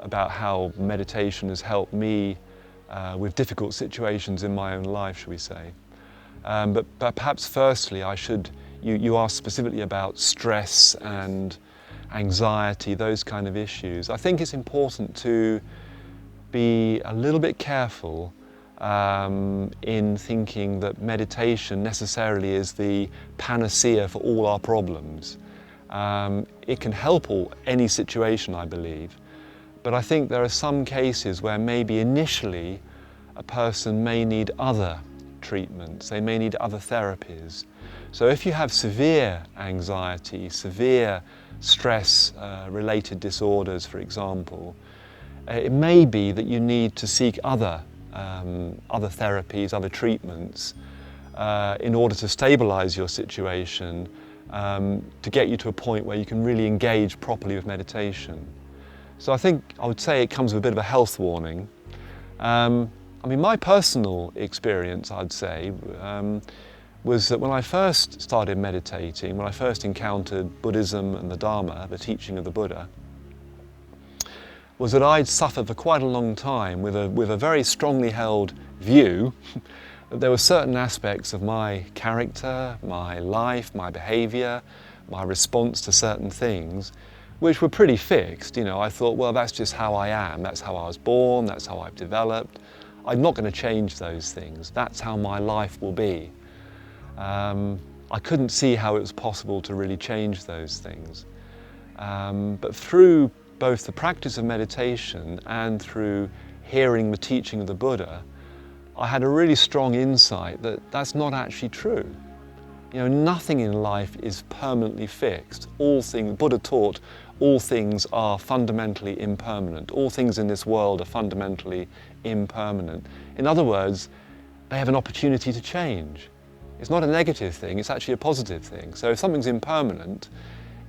about how meditation has helped me with difficult situations in my own life, shall we say. But perhaps firstly, you asked specifically about stress and anxiety, those kind of issues. I think it's important to be a little bit careful in thinking that meditation necessarily is the panacea for all our problems. It can help any situation, I believe, but I think there are some cases where maybe initially a person may need other treatments, they may need other therapies. So if you have severe anxiety, severe stress related disorders, for example, it may be that you need to seek other therapies, other treatments in order to stabilize your situation, to get you to a point where you can really engage properly with meditation. So I would say it comes with a bit of a health warning. I mean, my personal experience, I'd say, was that when I first started meditating, when I first encountered Buddhism and the Dharma, the teaching of the Buddha, was that I'd suffered for quite a long time with a very strongly held view that there were certain aspects of my character, my life, my behaviour, my response to certain things, which were pretty fixed. You know, I thought, well, that's just how I am, that's how I was born, that's how I've developed. I'm not going to change those things. That's how my life will be. I couldn't see how it was possible to really change those things. But through both the practice of meditation and through hearing the teaching of the Buddha, I had a really strong insight that that's not actually true. You know, nothing in life is permanently fixed. All things, Buddha taught, all things are fundamentally impermanent. All things in this world are fundamentally impermanent. In other words, they have an opportunity to change. It's not a negative thing, it's actually a positive thing. So if something's impermanent,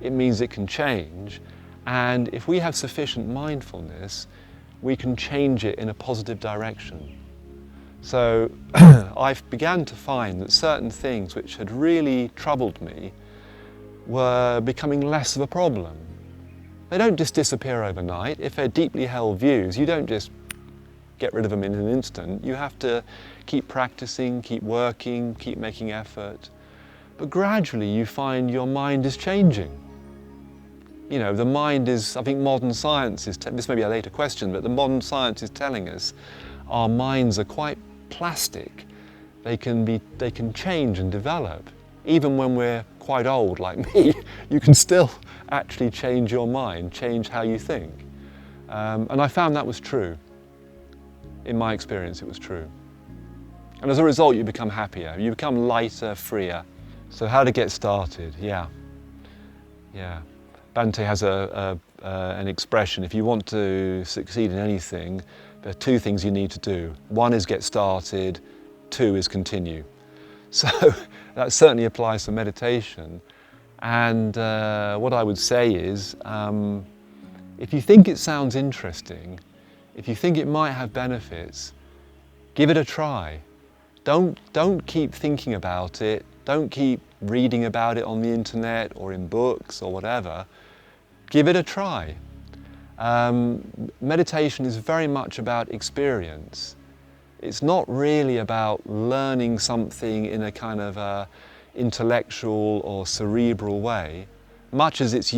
it means it can change. And if we have sufficient mindfulness, we can change it in a positive direction. So I've began to find that certain things which had really troubled me were becoming less of a problem. They don't just disappear overnight. If they're deeply held views, you don't just get rid of them in an instant. You have to keep practicing, keep working, keep making effort. But gradually you find your mind is changing. You know, the mind is, I think modern science is, this may be a later question, but the modern science is telling us our minds are quite plastic. They can change and develop. Even when we're quite old, like me, you can still actually change your mind, change how you think. And I found that was true. In my experience, it was true. And as a result, you become happier, you become lighter, freer. So how to get started? Yeah. Bhante has an expression: if you want to succeed in anything, there are two things you need to do. One is get started, two is continue. So that certainly applies to meditation. And what I would say is, if you think it sounds interesting, if you think it might have benefits, give it a try. Don't keep thinking about it. Don't keep reading about it on the internet or in books or whatever. Give it a try. Meditation is very much about experience. It's not really about learning something in a kind of intellectual or cerebral way. Much as it's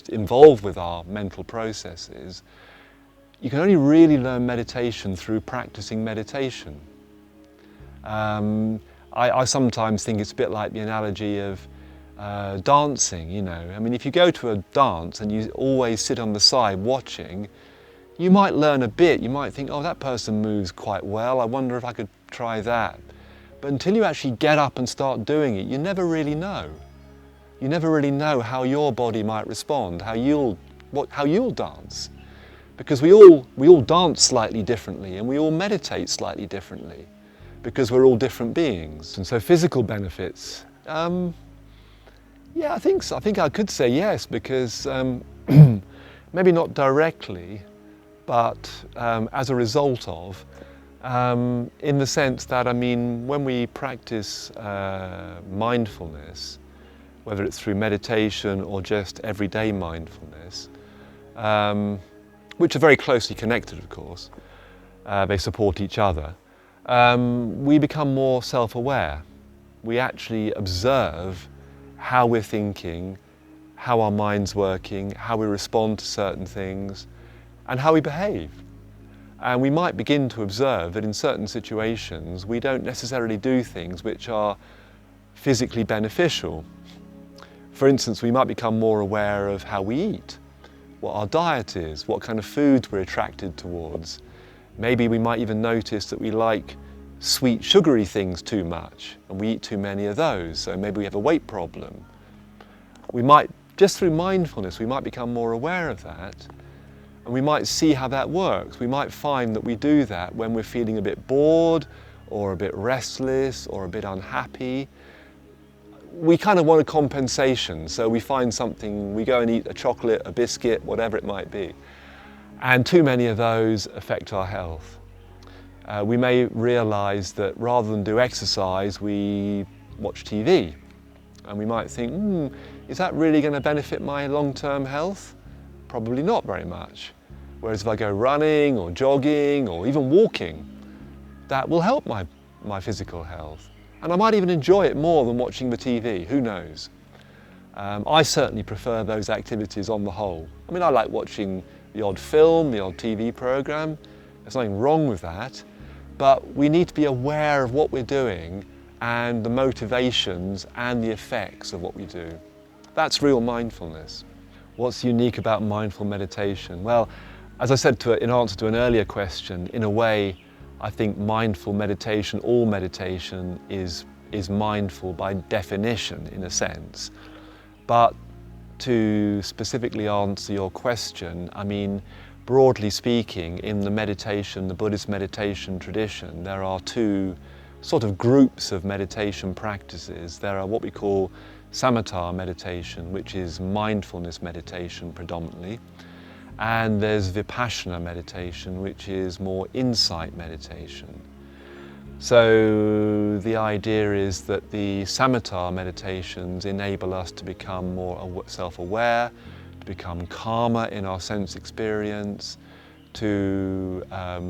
involved with our mental processes, you can only really learn meditation through practicing meditation. I sometimes think it's a bit like the analogy of dancing, you know. I mean, if you go to a dance and you always sit on the side watching, you might learn a bit. You might think, oh, that person moves quite well, I wonder if I could try that. But until you actually get up and start doing it, you never really know. You never really know how your body might respond, how you'll dance. Because we all dance slightly differently, and we all meditate slightly differently, because we're all different beings. And so physical benefits, yeah, I think so. I think I could say yes, because maybe not directly, but as a result of, in the sense that, I mean, when we practice mindfulness, whether it's through meditation or just everyday mindfulness, which are very closely connected, of course, they support each other, we become more self-aware. We actually observe how we're thinking, how our mind's working, how we respond to certain things, and how we behave. And we might begin to observe that in certain situations we don't necessarily do things which are physically beneficial. For instance, we might become more aware of how we eat, what our diet is, what kind of foods we're attracted towards. Maybe we might even notice that we like sweet, sugary things too much, and we eat too many of those, so maybe we have a weight problem. We might, just through mindfulness, we might become more aware of that, and we might see how that works. We might find that we do that when we're feeling a bit bored, or a bit restless, or a bit unhappy. We kind of want a compensation, so we find something, we go and eat a chocolate, a biscuit, whatever it might be. And too many of those affect our health. We may realise that rather than do exercise, we watch TV. And we might think, is that really going to benefit my long-term health? Probably not very much. Whereas if I go running or jogging or even walking, that will help my physical health. And I might even enjoy it more than watching the TV, who knows? I certainly prefer those activities on the whole. I mean, I like watching the odd film, the odd TV program. There's nothing wrong with that. But we need to be aware of what we're doing and the motivations and the effects of what we do. That's real mindfulness. What's unique about mindful meditation? Well, as I said in answer to an earlier question, in a way, I think mindful meditation, all meditation, is mindful by definition, in a sense. But to specifically answer your question, I mean, broadly speaking, in the meditation, the Buddhist meditation tradition, there are two sort of groups of meditation practices. There are what we call samatha meditation, which is mindfulness meditation predominantly, and there's vipassana meditation, which is more insight meditation. So the idea is that the samatha meditations enable us to become more self-aware, to become calmer in our sense experience, to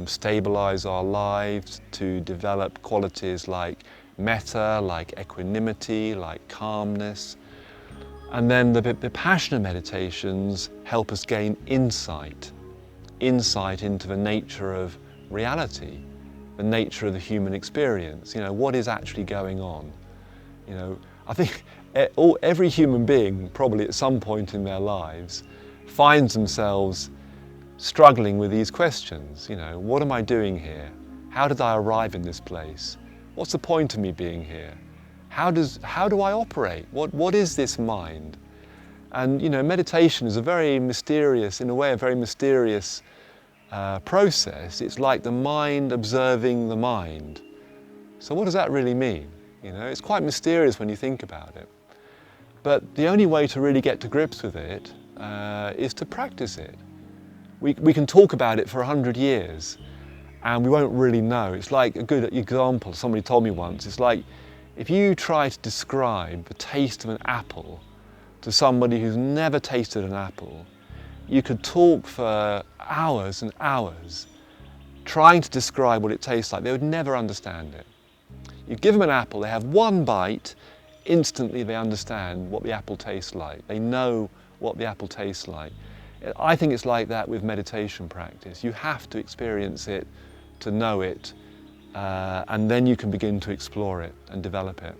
stabilize our lives, to develop qualities like metta, like equanimity, like calmness. And then the vipassana meditations help us gain insight into the nature of reality, the nature of the human experience. You know, what is actually going on? You know, I think every human being, probably at some point in their lives, finds themselves struggling with these questions. You know, what am I doing here? How did I arrive in this place? What's the point of me being here? How do I operate? What is this mind? And you know, meditation is a very mysterious, in a way, a very mysterious process. It's like the mind observing the mind. So what does that really mean? You know, it's quite mysterious when you think about it. But the only way to really get to grips with it is to practice it. We can talk about it for 100 years and we won't really know. It's like a good example, somebody told me once, it's like if you try to describe the taste of an apple to somebody who's never tasted an apple, you could talk for hours and hours trying to describe what it tastes like. They would never understand it. You give them an apple, they have one bite, instantly they understand what the apple tastes like. They know what the apple tastes like. I think it's like that with meditation practice. You have to experience it to know it, and then you can begin to explore it and develop it.